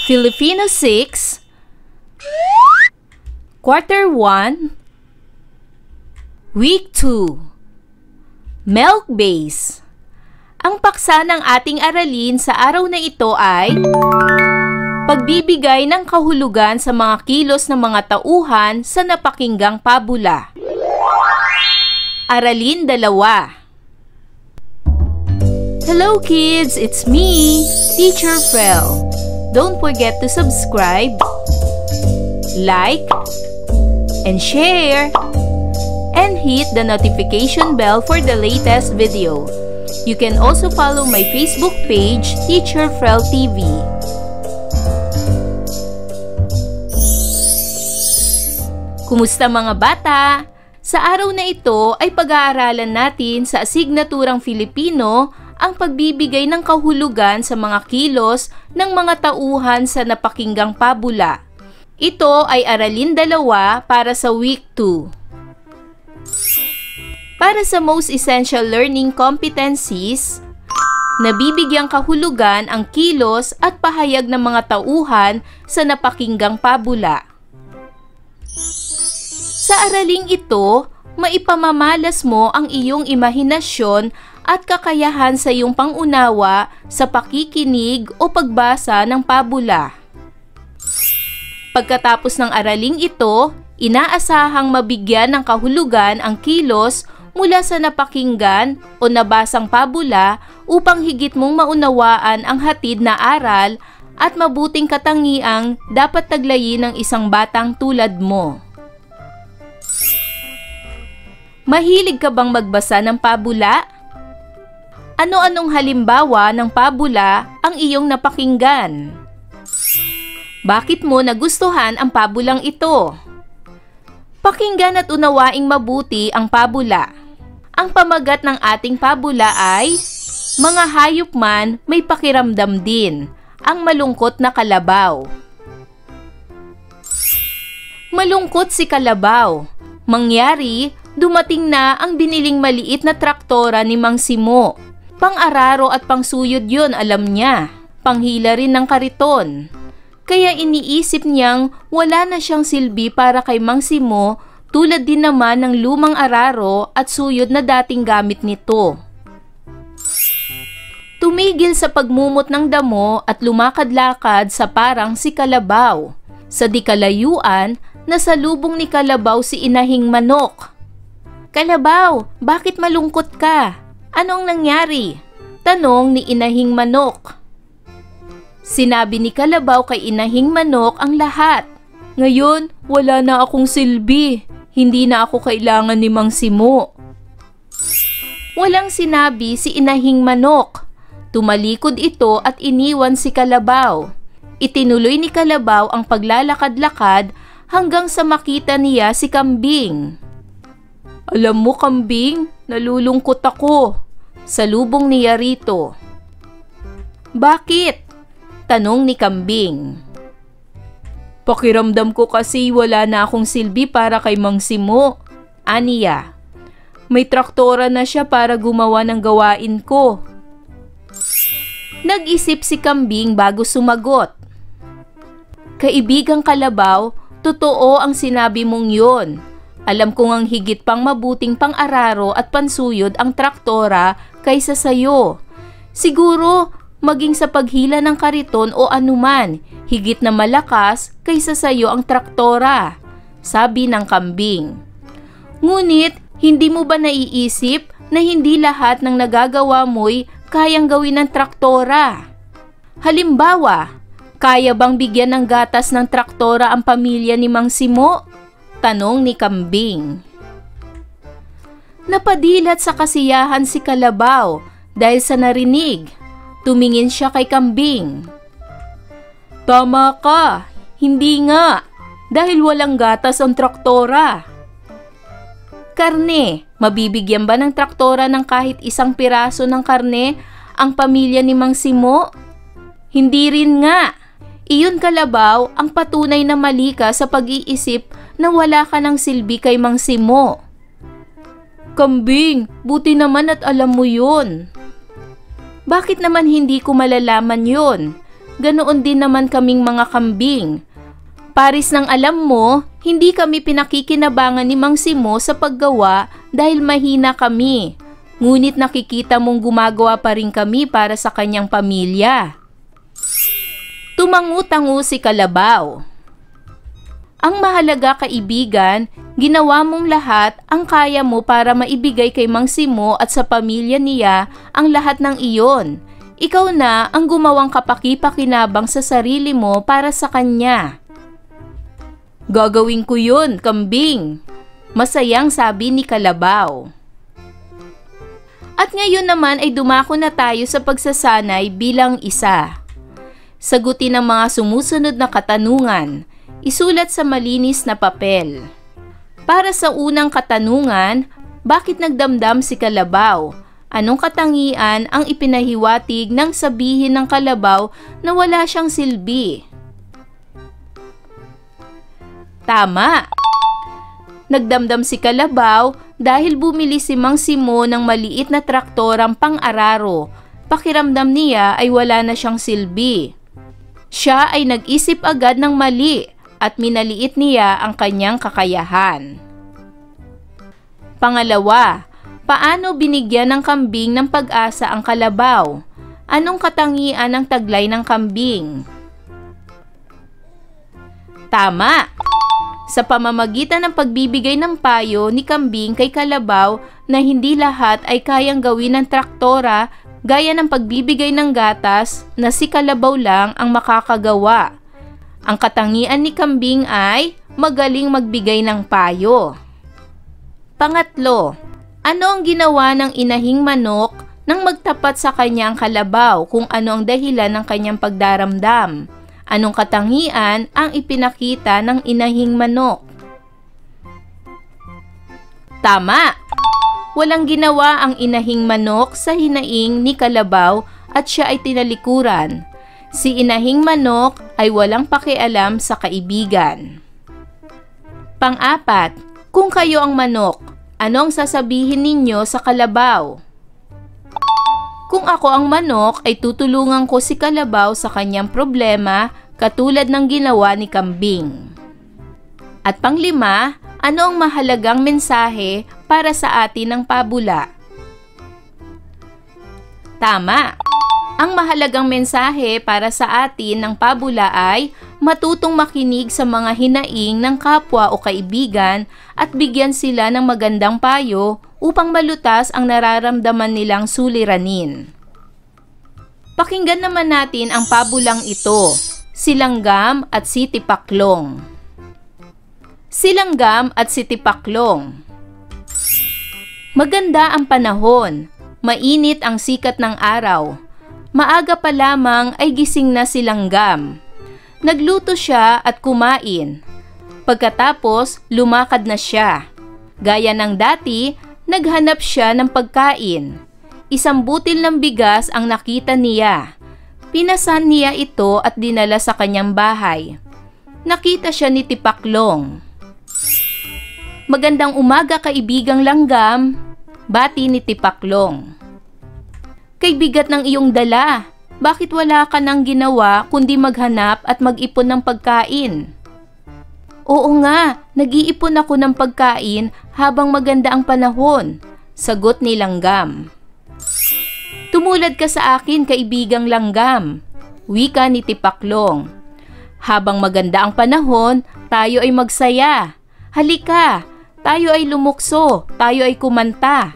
Filipino 6, Quarter 1, Week 2, Milk Base. Ang paksa ng ating aralin sa araw na ito ay pagbibigay ng kahulugan sa mga kilos ng mga tauhan sa napakinggang pabula. Aralin 2. Hello kids, it's me, Teacher Fel. Don't forget to subscribe, like, and share, and hit the notification bell for the latest video. You can also follow my Facebook page, Teacher Fel TV. Kumusta mga bata? Sa araw na ito ay pag-aaralan natin sa asignaturang Filipino ang pagbibigay ng kahulugan sa mga kilos ng mga tauhan sa napakinggang pabula. Ito ay aralin 2 para sa Week 2. Para sa most essential learning competencies, nabibigyang kahulugan ang kilos at pahayag ng mga tauhan sa napakinggang pabula. Sa araling ito, maipamamalas mo ang iyong imahinasyon at kakayahan sa iyong pangunawa sa pakikinig o pagbasa ng pabula. Pagkatapos ng araling ito, inaasahang mabigyan ng kahulugan ang kilos mula sa napakinggan o nabasang pabula upang higit mong maunawaan ang hatid na aral at mabuting katangiang dapat taglayin ng isang batang tulad mo. Mahilig ka bang magbasa ng pabula? Ano-anong halimbawa ng pabula ang iyong napakinggan? Bakit mo nagustuhan ang pabulang ito? Pakinggan at unawaing mabuti ang pabula. Ang pamagat ng ating pabula ay mga hayop man may pakiramdam din, ang malungkot na kalabaw. Malungkot si kalabaw. Mangyari, dumating na ang biniling maliit na traktora ni Mang Simo. Pang-araro at pangsuyod yon, alam niya. Panghila rin ng kariton. Kaya iniisip niyang wala na siyang silbi para kay Mang Simo, tulad din naman ng lumang araro at suyod na dating gamit nito. Tumigil sa pagmumot ng damo at lumakad-lakad sa parang si Kalabaw. Sa di kalayuan, nasalubong ni Kalabaw si Inahing Manok. "Kalabaw, bakit malungkot ka? Anong nangyari?" tanong ni Inahing Manok. Sinabi ni Kalabaw kay Inahing Manok ang lahat. "Ngayon, wala na akong silbi. Hindi na ako kailangan ni Mang Simo." Walang sinabi si Inahing Manok. Tumalikod ito at iniwan si Kalabaw. Itinuloy ni Kalabaw ang paglalakad-lakad hanggang sa makita niya si Kambing. "Alam mo, Kambing, nalulungkot ako," salubong niya rito. "Bakit?" tanong ni Kambing. "Pakiramdam ko kasi wala na akong silbi para kay Mang Simo," aniya. "May traktora na siya para gumawa ng gawain ko." Nag-isip si Kambing bago sumagot. "Kaibigang Kalabaw, totoo ang sinabi mong yun. Alam kong ang higit pang mabuting pang-araro at pansuyod ang traktora kaysa sayo. Siguro, maging sa paghila ng kariton o anuman, higit na malakas kaysa sayo ang traktora," sabi ng Kambing. "Ngunit, hindi mo ba naiisip na hindi lahat ng nagagawa mo'y kayang gawin ng traktora? Halimbawa, kaya bang bigyan ng gatas ng traktora ang pamilya ni Mang Simo?" tanong ni Kambing. Napadilat sa kasiyahan si Kalabaw dahil sa narinig. Tumingin siya kay Kambing. "Tama ka, hindi nga, dahil walang gatas ang traktora." "Karne, mabibigyan ba ng traktora ng kahit isang piraso ng karne ang pamilya ni Mang Simo?" "Hindi rin nga. Iyon, Kalabaw, ang patunay na mali ka sa pag-iisip na wala ka ng silbi kay Mang Simo." "Kambing, buti naman at alam mo yun." "Bakit naman hindi ko malalaman yun? ganoon din naman kaming mga kambing. Paris ng alam mo, hindi kami pinakikinabangan ni Mang Simo sa paggawa dahil mahina kami. Ngunit nakikita mong gumagawa pa rin kami para sa kanyang pamilya. Tumangu-tangu si Kalabaw. Ang mahalaga kaibigan, ginawa mong lahat ang kaya mo para maibigay kay Mang Simo at sa pamilya niya ang lahat ng iyon. Ikaw na ang gumawang kapaki-pakinabang sa sarili mo para sa kanya. Gagawin ko yun, kambing. Masayang sabi ni Kalabaw. At ngayon naman ay dumako na tayo sa pagsasanay bilang isa. Sagutin ang mga sumusunod na katanungan. Isulat sa malinis na papel. Para sa unang katanungan, bakit nagdamdam si Kalabaw? Anong katangian ang ipinahiwatig nang sabihin ng Kalabaw na wala siyang silbi? Tama! Nagdamdam si Kalabaw dahil bumili si Mang Simo ng maliit na traktorang pang-araro. Pakiramdam niya ay wala na siyang silbi. Siya ay nag-isip agad ng mali at minaliit niya ang kanyang kakayahan. Pangalawa, paano binigyan ng kambing ng pag-asa ang Kalabaw? Anong katangian ng taglay ng kambing? Tama! Sa pamamagitan ng pagbibigay ng payo ni kambing kay Kalabaw na hindi lahat ay kayang gawin ng traktora gaya ng pagbibigay ng gatas na si Kalabaw lang ang makakagawa. Ang katangian ni kambing ay magaling magbigay ng payo. Pangatlo, ano ang ginawa ng inahing manok nang magtapat sa kanya ang Kalabaw kung ano ang dahilan ng kanyang pagdaramdam? Anong katangian ang ipinakita ng inahing manok? Tama! Walang ginawa ang inahing manok sa hinaing ni Kalabaw at siya ay tinalikuran. Si inahing manok ay walang pakialam sa kaibigan. Pang-apat, kung kayo ang manok, anong sasabihin ninyo sa Kalabaw? Kung ako ang manok ay tutulungan ko si Kalabaw sa kanyang problema katulad ng ginawa ni kambing. At panglima, ano ang mahalagang mensahe para sa atin ng pabula? Tama! Ang mahalagang mensahe para sa atin ng pabula ay matutong makinig sa mga hinaing ng kapwa o kaibigan at bigyan sila ng magandang payo upang malutas ang nararamdaman nilang suliranin. Pakinggan naman natin ang pabulang ito, Si Langgam at si Tipaklong. Si Langgam at si Tipaklong. Maganda ang panahon, mainit ang sikat ng araw. Maaga pa lamang ay gising na si Langgam. Nagluto siya at kumain. Pagkatapos, lumakad na siya. Gaya ng dati, naghanap siya ng pagkain. Isang butil ng bigas ang nakita niya. Pinasan niya ito at dinala sa kanyang bahay. Nakita siya ni Tipaklong. Magandang umaga, kaibigang Langgam, bati ni Tipaklong. Kay bigat ng iyong dala, bakit wala ka nang ginawa kundi maghanap at mag-ipon ng pagkain? Oo nga, nag-iipon ako ng pagkain habang maganda ang panahon, sagot ni Langgam. Tumulad ka sa akin, kaibigang Langgam, wika ni Tipaklong. Habang maganda ang panahon, tayo ay magsaya. Halika, tayo ay lumukso, tayo ay kumanta.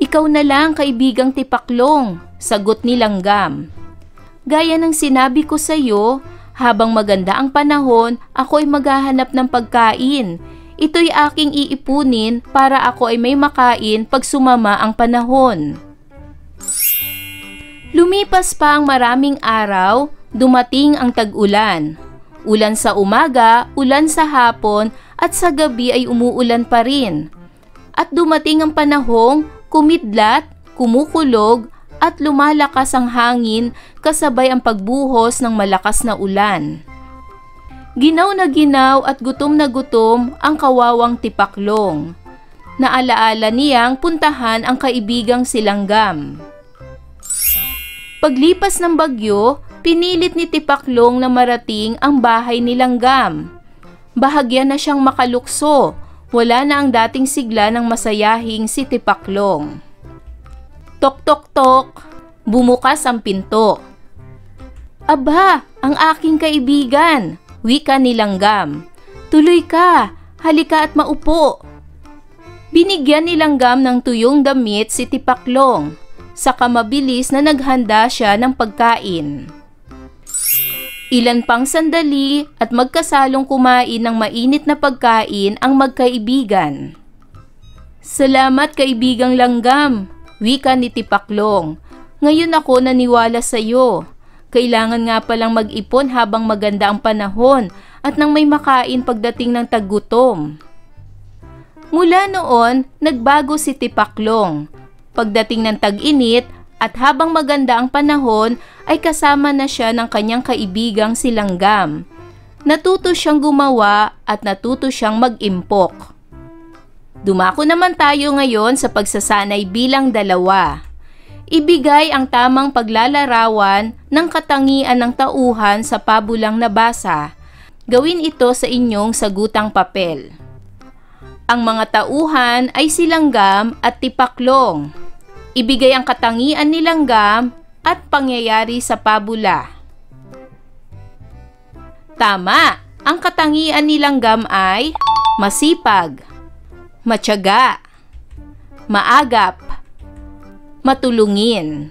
Ikaw na lang, kaibigang Tipaklong, sagot ni Langgam. Gaya ng sinabi ko sa iyo, habang maganda ang panahon, ako ay maghahanap ng pagkain. Ito'y aking iipunin para ako ay may makain pag sumama ang panahon. Lumipas pa ang maraming araw, dumating ang tag-ulan. Ulan sa umaga, ulan sa hapon, at sa gabi ay umuulan pa rin. At dumating ang panahong kumidlat, kumukulog, at lumalakas ang hangin kasabay ang pagbuhos ng malakas na ulan. Ginaw na ginaw at gutom na gutom ang kawawang Tipaklong. Naalaala niyang puntahan ang kaibigang si Langgam. Paglipas ng bagyo, Pinilit ni Tipaklong na marating ang bahay ni Langgam. Bahagya na siyang makalukso. Wala na ang dating sigla ng masayahing si Tipaklong. Tok tok tok, bumukas ang pinto. Aba, ang aking kaibigan, wika ni Langgam. Tuloy ka, halika at maupo. Binigyan ni Langgam ng tuyong damit si Tipaklong. Saka mabilis na naghanda siya ng pagkain. Ilan pang sandali at magkasalong kumain ng mainit na pagkain ang magkaibigan. Salamat kaibigang Langgam, wika ni Tipaklong. Ngayon ako naniwala sa iyo. Kailangan nga palang mag-ipon habang maganda ang panahon at nang may makain pagdating ng taggutom. Mula noon, nagbago si Tipaklong. Pagdating ng tag-init at habang maganda ang panahon ay kasama na siya ng kanyang kaibigang si Langgam. Natuto siyang gumawa at natuto siyang mag-impok. Dumako naman tayo ngayon sa pagsasanay bilang 2. Ibigay ang tamang paglalarawan ng katangian ng tauhan sa pabulang nabasa. Gawin ito sa inyong sagutang papel. Ang mga tauhan ay si Langgam at Tipaklong. Ibigay ang katangian ni Langgam at pangyayari sa pabula. Tama! Ang katangian ni Langgam ay masipag, matyaga, maagap, matulungin.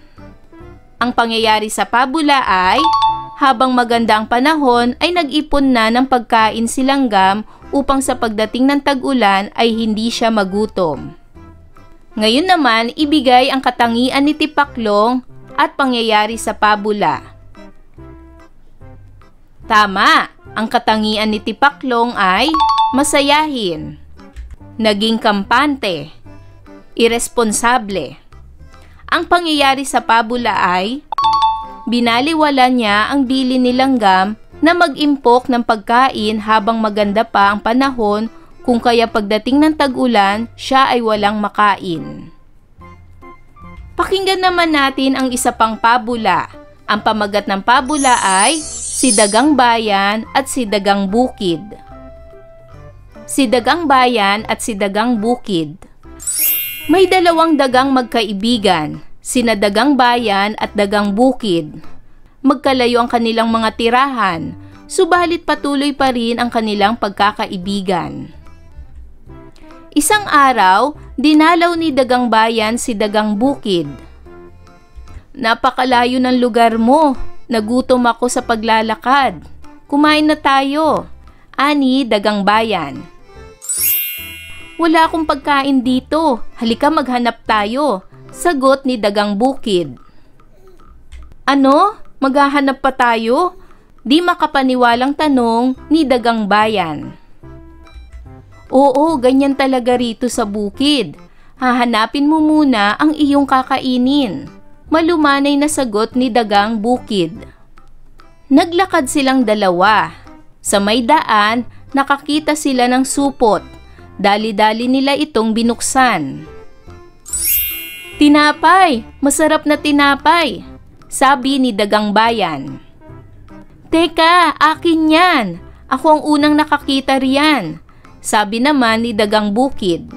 Ang pangyayari sa pabula ay habang maganda ang panahon ay nag-ipon na ng pagkain si Langgam upang sa pagdating ng tag-ulan ay hindi siya magutom. Ngayon naman, ibigay ang katangian ni Tipaklong at pangyayari sa pabula. Tama! Ang katangian ni Tipaklong ay masayahin, naging kampante, iresponsable. Ang pangyayari sa pabula ay binaliwala niya ang dili ni Langgam na mag-impok ng pagkain habang maganda pa ang panahon kung kaya pagdating ng tag-ulan, siya ay walang makain. Pakinggan naman natin ang isa pang pabula. Ang pamagat ng pabula ay Si Dagang Bayan at Si Dagang Bukid. Si Dagang Bayan at Si Dagang Bukid. May 2 dagang magkaibigan, sina Dagang Bayan at Dagang Bukid. Magkalayo ang kanilang mga tirahan, subalit patuloy pa rin ang kanilang pagkakaibigan. Isang araw, dinalaw ni Dagang Bayan si Dagang Bukid. Napakalayo ng lugar mo. Nagutom ako sa paglalakad. Kumain na tayo. Ani Dagang Bayan. Wala akong pagkain dito. Halika maghanap tayo. Sagot ni Dagang Bukid. Ano? Maghahanap pa tayo? Di makapaniwalang tanong ni Dagang Bayan. Oo, ganyan talaga rito sa bukid. Hahanapin mo muna ang iyong kakainin. Malumanay na sagot ni Dagang Bukid. Naglakad silang 2. Sa may daan, nakakita sila ng supot. Dali-dali nila itong binuksan. Tinapay! Masarap na tinapay! Sabi ni Dagang Bayan. Teka, akin yan! Ako ang unang nakakita riyan. Sabi naman ni Dagang Bukid.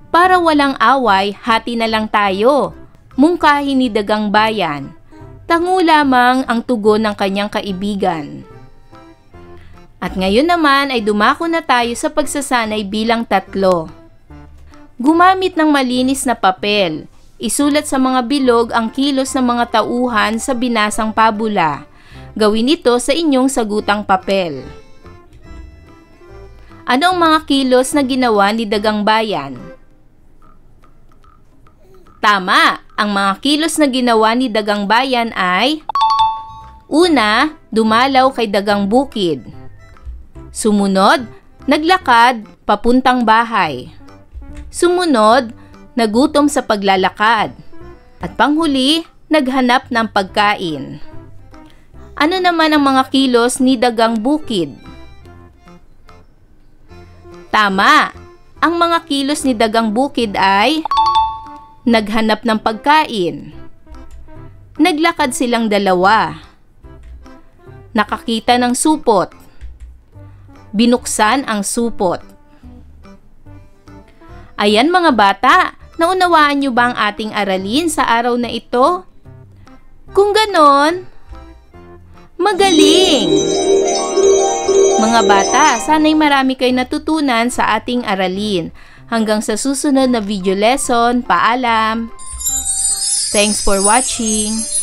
Para walang away, hati na lang tayo. Mungkahi ni Dagang Bayan. Tango lamang ang tugon ng kanyang kaibigan. At ngayon naman ay dumako na tayo sa pagsasanay bilang 3. Gumamit ng malinis na papel. Isulat sa mga bilog ang kilos ng mga tauhan sa binasang pabula. Gawin ito sa inyong sagutang papel. Ano ang mga kilos na ginawa ni Dagang Bayan? Tama! Ang mga kilos na ginawa ni Dagang Bayan ay: Una, dumalaw kay Dagang Bukid. Sumunod, naglakad papuntang bahay. Sumunod, nagutom sa paglalakad. At panghuli, naghanap ng pagkain. Ano naman ang mga kilos ni Dagang Bukid? Tama! Ang mga kilos ni Dagang Bukid ay naghanap ng pagkain. Naglakad silang 2. Nakakita ng supot. Binuksan ang supot. Ayan mga bata, naunawaan niyo ba ang ating aralin sa araw na ito? Kung ganon, magaling! Mga bata, sana'y marami kayo natutunan sa ating aralin. Hanggang sa susunod na video lesson, paalam! Thanks for watching!